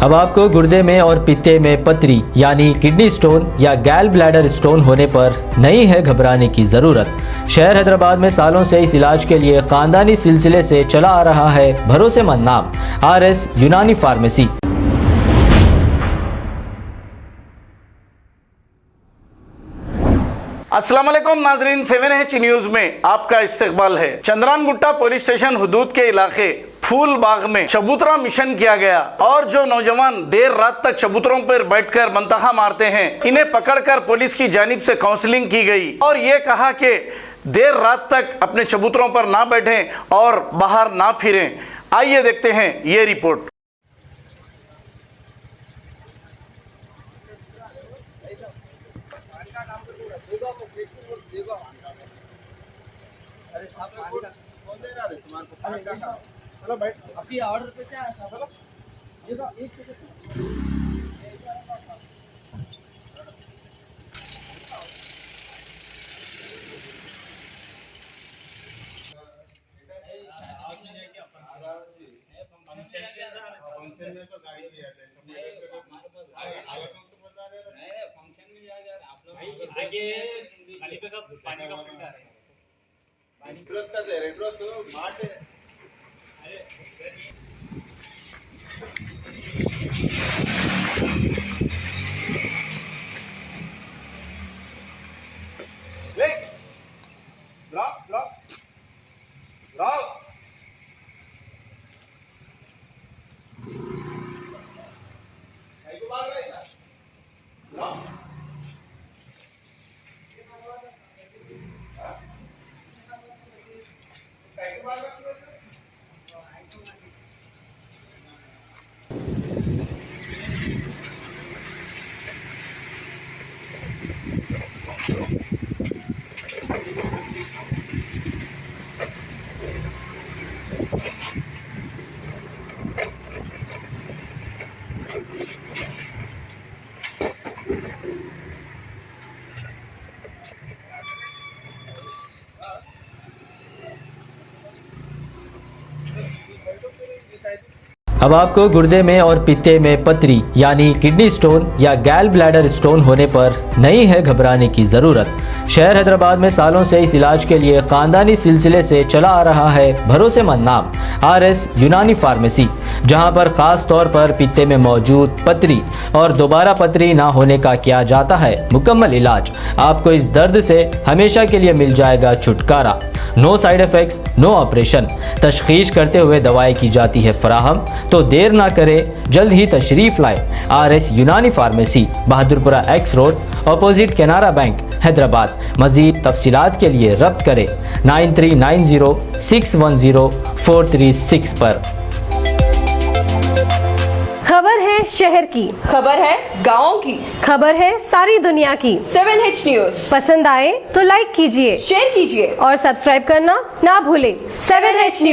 अब आपको गुर्दे में और पित्ते में पथरी यानी किडनी स्टोन या गैल ब्लैडर स्टोन होने पर नहीं है घबराने की ज़रूरत। शहर हैदराबाद में सालों से इस इलाज के लिए खानदानी सिलसिले से चला आ रहा है भरोसेमंद नाम RS यूनानी फार्मेसी। अस्सलाम वालेकुम नाजरीन, 7H न्यूज में आपका इस्तकबाल है। चंद्रान गुट्टा पुलिस स्टेशन हुदूद के इलाके फूल बाग में चबूतरा मिशन किया गया और जो नौजवान देर रात तक चबूतरों पर बैठकर मंतखा मारते हैं, इन्हें पकड़कर पुलिस की जानिब से काउंसलिंग की गई और ये कहा कि देर रात तक अपने चबूतरों पर ना बैठें और बाहर ना फिरें। आइए देखते हैं ये रिपोर्ट। चलो बैठ अभी ऑर्डर पे क्या है? चलो ये तो एक सेकंड फंक्शन में तो गाड़ी ले जाते हैं फंक्शन में जाएगा आप लोग आगे खाली पे का पानी का फिल्टर है पानी ड्रेस का दे रेड ड्रेस मार्ट अब आपको गुर्दे में और पित्ते में पथरी यानी किडनी स्टोन या गैल ब्लैडर स्टोन होने पर नहीं है घबराने की ज़रूरत। शहर हैदराबाद में सालों से इस इलाज के लिए खानदानी सिलसिले से चला आ रहा है भरोसेमंद नाम RS यूनानी फार्मेसी, जहां पर खास तौर पर पित्ते में मौजूद पथरी और दोबारा पथरी ना होने का किया जाता है मुकम्मल इलाज। आपको इस दर्द से हमेशा के लिए मिल जाएगा छुटकारा। No side effects, no operation. तशखीस करते हुए दवाएं की जाती है फराहम। तो देर ना करें, जल्द ही तशरीफ लाए RS यूनानी pharmacy, Bahadurpura X road, opposite Canara bank, Hyderabad. मज़ीद तफसीलात के लिए रब्त करें 9390610436 पर। खबर है शहर की, खबर है गाँव की, खबर है सारी दुनिया की। 7H न्यूज पसंद आए तो लाइक कीजिए, शेयर कीजिए और सब्सक्राइब करना ना भूलें। 7H news.